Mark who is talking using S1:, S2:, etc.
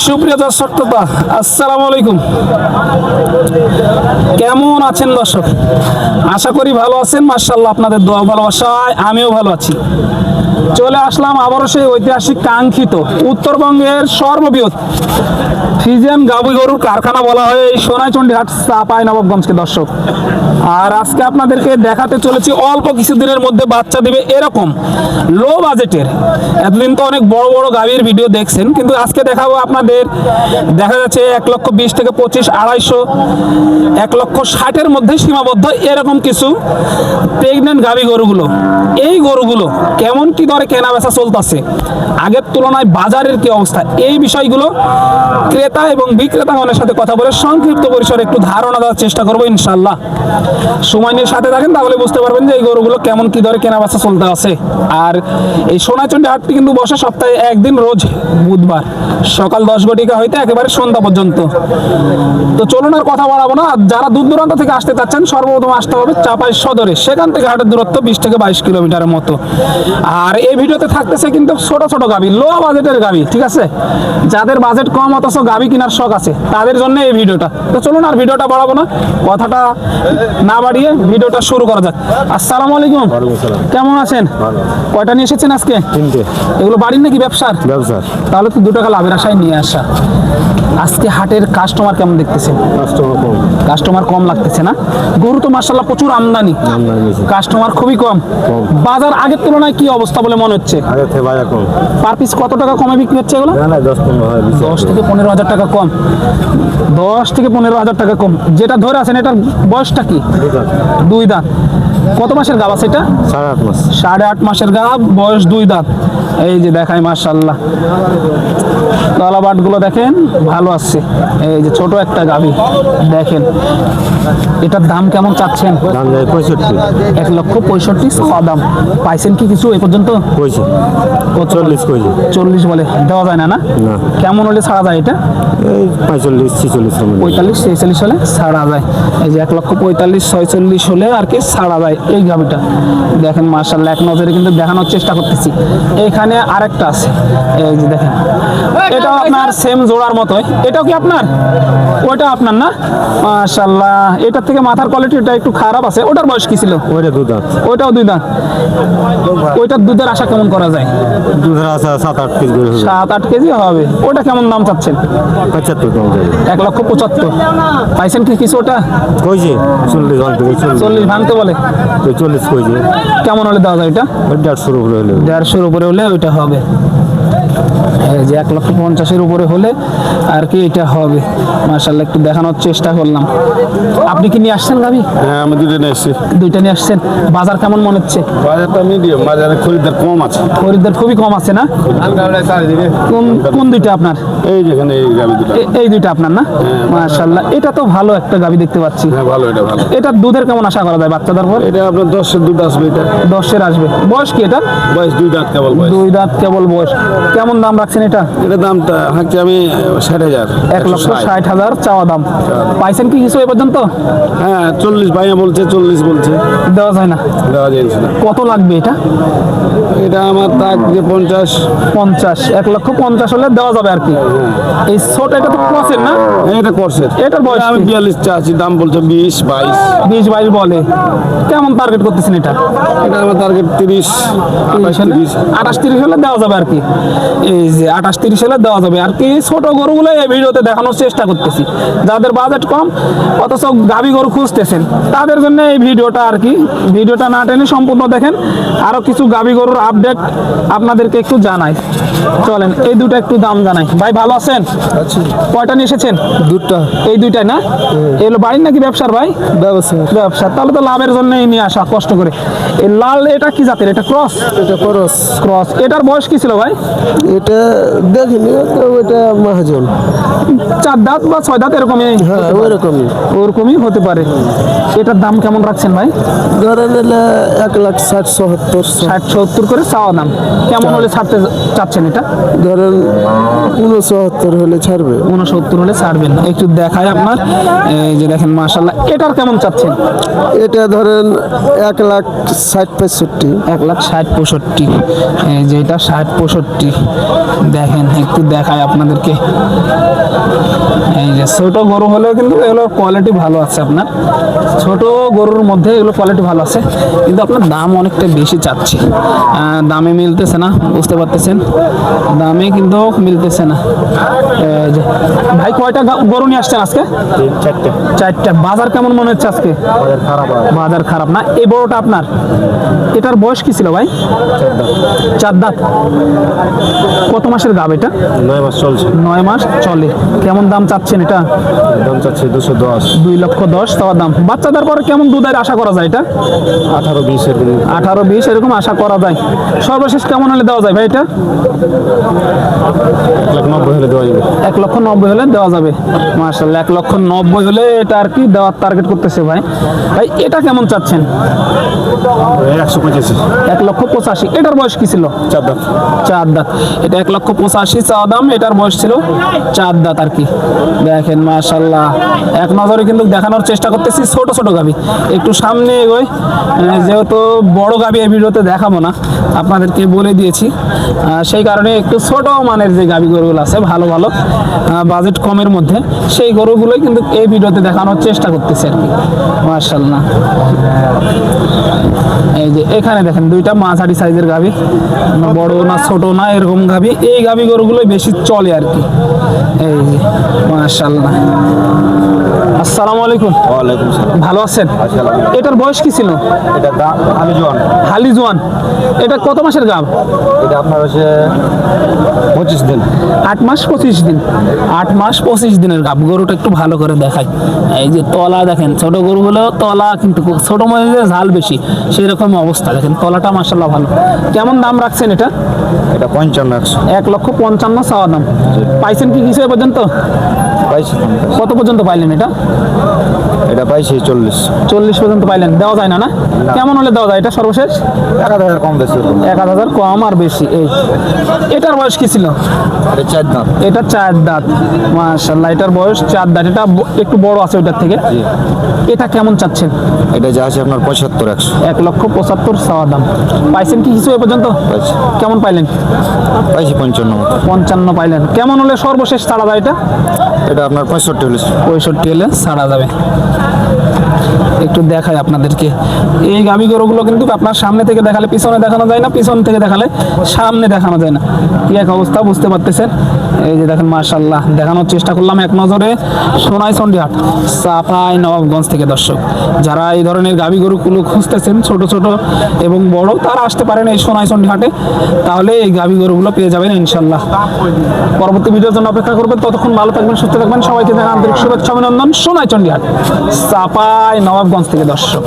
S1: সুপ্রিয় দর্শক শ্রোতা, আসসালামু আলাইকুম। কেমন আছেন দর্শক? আশা করি ভালো আছেন। মাশাআল্লাহ, আপনাদের দোয়া ভালোবাসায় আমিও ভালো আছি। চলে আসলাম আবারও সেই ঐতিহাসিক কাঙ্ক্ষিত উত্তরবঙ্গের সর্ববৃহৎ ফ্রিজিয়ান গাভী গরুর কারখানা বলা হয় এই সোনাইচন্ডী হাট চাঁপাইনবাবগঞ্জকে দর্শক। আর আজকে আপনাদেরকে দেখাতে চলেছি অল্প কিছুদিনের মধ্যে বাচ্চা দেবে এরকম লো বাজেটের। এতদিন তো অনেক বড় বড় গাভীর ভিডিও দেখছেন, কিন্তু আজকে দেখাবো আপনাদের দেখা যাচ্ছে 1,20,000 থেকে 25, 250, 1,60,000 মধ্যে সীমাবদ্ধ এরকম কিছু প্রেগনেন্ট গাভী গরুগুলো। এই গরুগুলো কেমন কি দরে কেনা বেচা চলতেছে, আগের তুলনায় বাজারের কি অবস্থা, এই বিষয়গুলো ক্রেতা এবং বিক্রেতাগণের সাথে কথা বলে সংক্ষিপ্ত পরিসরে একটু ধারণা দেওয়ার চেষ্টা করবো ইনশাল্লাহ। সময় নিয়ে সাথে থাকেন, তাহলে বুঝতে পারবেন যে এই গরুগুলো কেমন কি দরে কেনা বেচা চলতে আছে। আর এই সোনাইচন্ডী হাটটি কিন্তু বসে সপ্তাহে একদিন, রোজ বুধবার সকাল 10 ঘটিকা হইতে একেবারে সন্ধ্যা পর্যন্ত। তো চলুন আর কথা বাড়াবো না। যারা দূর দূরান্ত থেকে আসতে চাচ্ছেন সর্বপ্রথম আসতে হবে চাপাই সদরে। সেখান থেকে হাটের দূরত্ব 20 থেকে 22 কিলোমিটারের মতো। আর এই ভিডিওতে থাকতেছে কিন্তু ছোট ছোট গাভী, লো বাজেটের গাভী, ঠিক আছে? যাদের বাজেট কম অথচ গাভী কেনার শখ আছে তাদের জন্য এই ভিডিওটা। তো চলুন আর ভিডিওটা বাড়াবো না, কথাটা না বাড়িয়ে ভিডিওটা শুরু করা যাক। আসসালামু আলাইকুম। কেমন আছেন? কয়টা নিয়ে এসেছেন আজকে?
S2: 3টে।
S1: এগুলো বাড়ির নাকি ব্যবসার?
S2: ব্যবসার।
S1: তাহলে তো 2 টাকা লাভের আশায় নিয়ে আসা। আজকে হাটের কাস্টমার কেমন দেখতেছেন? কাস্টমার কম লাগতেছে না? গরু তো মাশাআল্লাহ প্রচুর আমদানি, কাস্টমার খুবই কম। বাজার আগের তুলনায় কি অবস্থা বলে মনে হচ্ছে?
S2: আগের থেকে বাজার কম।
S1: পার পিস কত টাকা কমে বিক্রি হচ্ছে এগুলো? 10 থেকে 15,000 টাকা কম। 10 থেকে 15,000 টাকা কম। যেটা ধরে আছেন এটার বয়সটা কি? 2 দাঁত। কত মাসের গাভ আছে এটা?
S2: 8.5 মাস।
S1: 8.5 মাসের গাভ, বয়স 2 দাঁত। এই যে দেখায় মাশাআল্লাহ, তলাবাট গুলো দেখেন ভালো আছে। এই যে ছোট একটা গাভী দেখেন। এটার দাম কেমন চাচ্ছেন?
S2: দাম যায় 65।
S1: 1,65,000 দাম। পাইছেন কি কিছু এই পর্যন্ত?
S2: কইছে 40 কইছে।
S1: 40 বলে দেওয়া যায় না? না,
S2: না।
S1: কেমন হলে ছাড়া যায় এটা?
S2: এই 45 46
S1: 45 46 হলে ছাড়া যায়। এই যে 1,45,000 46 হলে আর কি ছাড়া যায় এই গাভীটা। দেখেন মাশাআল্লাহ, এক নজরে কিন্তু দেখানোর চেষ্টা করতেছি। এইখানে আরেকটা আছে, এই যে দেখেন, এটাও আপনার সেম জোড়ার মতোই। এটাও কি আপনার? ওইটা আপনার না? মাশাআল্লাহ, এটার থেকে মাথার কোয়ালিটিটা একটু খারাপ আছে। ওটার বয়স কি ছিল?
S2: ওইটা 2 দাঁত।
S1: ওইটাও 2 দাঁত। ওইটার দুধের আশা কেমন করা যায়?
S2: দুধের আছে 7-8 কেজি করে হবে।
S1: 7-8 কেজি হবে। ওটা কেমন দাম চাচ্ছেন?
S2: 75 দাম যায়।
S1: 1,75,000। পাইছেন কি কিছু? ওটা
S2: কইছে 40 ভাঙতে।
S1: 40 ভাঙতে বলে।
S2: 40 কইছে।
S1: কেমন হলে দেওয়া যায় এটা?
S2: 150 উপরে হলে।
S1: 150 উপরে হলে ওইটা হবে। এই যে 1,50,000 উপরে হলে আর কি এটা হবে। মাশাআল্লাহ, একটু দেখানোর চেষ্টা করলাম। আপনি কি নিয়ে আসছেন গাভী?
S2: হ্যাঁ, আমি 2টা নিয়ে এসেছি।
S1: 2টা নিয়ে আসছেন। বাজার কেমন মনে হচ্ছে?
S2: বাজারটা মিডিয়াম, বাজারে খরিদ্দার কম আছে।
S1: খরিদ্দার খুবই কম আছে না? কোন 2টা আপনার?
S2: এই যেখানে এই গাবি দুটো।
S1: এই 2টা আপনার না? মাশাআল্লাহ, এটা তো ভালো একটা গাভী দেখতে পাচ্ছি।
S2: হ্যাঁ, ভালো, এটা ভালো।
S1: এটার দুধের কেমন আশা করা যায় বাচ্চাদের পর?
S2: এটা আপনার 10-এর দুধ আসবে। এটা
S1: 10-এর আসবে। বয়স কি এটা?
S2: বয়স 2 দাঁত কেবল বয়স।
S1: 2 দাঁত কেবল বয়স। কেমন দাম রাখছেন এটা?
S2: এটা দামটা হাঁকছি আমি 60,000।
S1: 1,60,000 চাওয়া দাম। পাইছেন কি কিছু এ পর্যন্ত?
S2: হ্যাঁ, 40 ভাইয়া বলছে, 40 বলছে।
S1: দেওয়া যায় না?
S2: দেওয়া যায় না।
S1: কত লাগবে এটা?
S2: এটা আমার তাক যে 50।
S1: 1,50,000 হলে দেওয়া যাবে আর কি। এই ছোট এটা তো ক্রসের না?
S2: এটা করছে।
S1: এটার বয়স
S2: আমি
S1: কি?
S2: 42 চাচ্ছি, দাম বলছে 20-22।
S1: 20-22 বলে। কেমন টার্গেট করতেছেন এটা?
S2: এটা আমার টার্গেট 30, 28-30।
S1: 28-30 হলে দেওয়া যাবে আর কি। এই যে 28-30 হলে দেওয়া যাবে আর কি। ছোট গরুগুলো এই ভিডিওতে দেখানোর চেষ্টা করতেছি। যাদের বাজেট কম অথচ গাভী গরু খুঁজতেছেন তাদের জন্য এই ভিডিওটা আর কি। ভিডিওটা না টেনে সম্পূর্ণ দেখেন। আরো কিছু গাভী গরুর আপডেট আপনাদেরকে একটু জানাই। চলেন এই 2টা একটু দাম জানাই। ভাই ভালো আছেন? কয়টা নিয়ে এসেছেন?
S2: 2টা।
S1: এই 2টাই না? এগুলো বাড়ির নাকি ব্যবসার? ভাই ব্যবসা। তাহলে তো লাভের জন্যই নিয়ে আসা কষ্ট করে। এই লাল এটা কি জাতের? এটা ক্রস?
S2: এটা
S1: ক্রস। এটার বয়স কি ছিল ভাই?
S2: এটা দেখিনি, ওইটা মহাজন।
S1: 4 দাঁত বা 6 দাঁত এরকমই?
S2: হ্যাঁ,
S1: ওরকমই হতে পারে। এটার দাম কেমন রাখছেন ভাই?
S2: ধরেন 1,60,70।
S1: 60-70 করে চাওয়া দাম। কেমন হলে ছাড়তে চাচ্ছেন এটা?
S2: ধরেন 69 হলে ছাড়বে।
S1: 69 হলে ছাড়বেন। একটু দেখায় আপনার। এই যে দেখেন মাশাআল্লাহ, এটার কেমন চাচ্ছেন?
S2: এটা ধরেন 1,60,65।
S1: 1,60,65। এই যে এটা 60-65। দেখেন একটু দেখায় আপনাদেরকে। এই যে ছোট গরু হলেও কিন্তু এগুলোর কোয়ালিটি ভালো আছে আপনার, ছোট গরুর মধ্যে এগুলো কোয়ালিটি ভালো আছে, কিন্তু আপনার দাম অনেকটা বেশি চাচ্ছি, দামে মিলতেছে না, বুঝতে পারতেছেন, দামে কিন্তু মিলতেছে না। এই যে ভাই কয়টা গরু নিয়ে আসছেন আজকে? চারটা। বাজার কেমন মনে হচ্ছে আজকে? বাজার খারাপ না। এই বড়টা আপনার, এটার বয়স কি ছিল ভাই? 4 দাঁত। কত মাসের গাব এটা?
S3: 9 মাস চলছে।
S1: 9 মাস চলে। কেমন দাম চাচ্ছেন এটা?
S3: দাম চাচ্ছে 210।
S1: 2,10,000 টাকা দাম। বাচ্চাদের পরে কেমন দুধের আশা করা যায় এটা?
S3: 18-20 এর
S1: 18-20 এরকম আশা করা যায়। সর্বশেষ কেমন হলে দেওয়া যায় ভাই এটা?
S3: 1,90,000 হলে দেওয়া যাবে।
S1: 1,90,000 হলে দেওয়া যাবে। মাশাআল্লাহ, 1,90,000 হলে এটা আর কি দেওয়ার টার্গেট করতেছে ভাই। ভাই এটা কেমন চাচ্ছেন?
S3: 185।
S1: 1,85,000। এটার বয়স কি ছিল?
S3: 4 দাঁত।
S1: 4 দাঁত। এটা 1,85,000 চাওয়া দাম, এটার বয়স ছিল 4 দাঁত আর কি। দেখেন মাশাআল্লাহ, এক নজরে কিন্তু দেখানোর চেষ্টা করতেছি ছোট ছোট গাভী। একটু সামনে এগোই, যেহেতু বড় গাভী এই ভিডিওতে দেখাবো না, আপনাদেরকে বলে দিয়েছি, সেই কারণে একটু ছোট মানের যে গাভী গরুগুলো আছে ভালো ভালো বাজেট কমের মধ্যে, সেই গরুগুলোই কিন্তু এই ভিডিওতে দেখানোর চেষ্টা করতেছি আর কি। মাশাআল্লাহ, এই যে এখানে দেখেন দুইটা মাঝারি সাইজের গাভী, বড় না ছোট না এরকম গাভী, এই গাভী গরুগুলোই বেশি চলে আর কি। এই যে মাশাআল্লাহ। আসসালামু আলাইকুম।
S3: ওয়ালাইকুম সালাম।
S1: ভালো আছেন? এটার বয়স কি ছিল?
S3: এটা দাম আমি জোয়ান।
S1: হালি জোয়ান। এটা কত মাসের গাভ?
S3: এটা আপনার হচ্ছে 25 দিন।
S1: 8 মাস 25 দিন। 8 মাস 25 দিনের গাভ। গরুটা একটু ভালো করে দেখাই। এই যে তলা দেখেন, ছোট গরু হলেও তলা কিন্তু ছোট মানে ঝাল বেশি, সেই রকম অবস্থা। দেখেন তলাটা মাশাআল্লাহ ভালো। কেমন দাম রাখছেন এটা?
S3: এটা 55-100।
S1: 1,55,000 চাওয়া দাম। পাইছেন কি কিছু এ পর্যন্ত?
S3: পাইছি।
S1: কত পর্যন্ত পাইলেন এটা?
S3: এটা পাইছি 40।
S1: 40 পর্যন্ত পাইলেন। দেওয়া যায় না? না কেমন হলে দেওয়া যায় এটা সর্বশেষ?
S3: 1,000 কম বেশি।
S1: 1,000 কম আর বেশি। এই এটার বয়স কি ছিল?
S3: এটা 4 দাঁত।
S1: এটা 4 দাঁত। মাশাআল্লাহ, এটার বয়স 4 দাঁত। এটা একটু বড় আছে ওইটার থেকে। এটা কেমন চাচ্ছেন?
S3: এটা যা আছে আপনার 75-100।
S1: 1,75,000 চাওয়া দাম। পাইছেন কি কিছু এ পর্যন্ত?
S3: পাইছি।
S1: কেমন পাইলেন?
S3: পাইছি 55 মতো।
S1: 55 পাইলেন। কেমন হলে সর্বশেষ ছাড়া যায় এটা?
S3: এটা আপনার 65 হলে।
S1: 65 হলে ছাড়া যাবে। একটু দেখাই আপনাদেরকে। এই গাভী গরুগুলো কিন্তু আপনার সামনে থেকে দেখালে পিছনে দেখানো যায় না, পিছন থেকে দেখালে সামনে দেখানো যায় না, কি এক অবস্থা বুঝতে পারতেছেন। এই যে দেখেন মাশাআল্লাহ, দেখানোর চেষ্টা করলাম এক নজরে সোনাইচন্ডী হাট, চাপাই নবাবগঞ্জ থেকে। দর্শক যারা এই ধরনের গাভী গরুগুলো খুঁজতেছেন ছোট ছোট এবং বড়, তারা আসতে পারেন এই সোনাইচন্ডী হাটে, তাহলে এই গাভী গরুগুলো পেয়ে যাবেন ইনশাল্লাহ। পরবর্তী ভিডিওর জন্য অপেক্ষা করবেন। ততক্ষণ ভালো থাকবেন, সুস্থ থাকবেন। সবাইকে জানাই আন্তরিক শুভেচ্ছা অভিনন্দন। সোনাইচন্ডী হাট, চাপাই নবাবগঞ্জ থেকে দর্শক।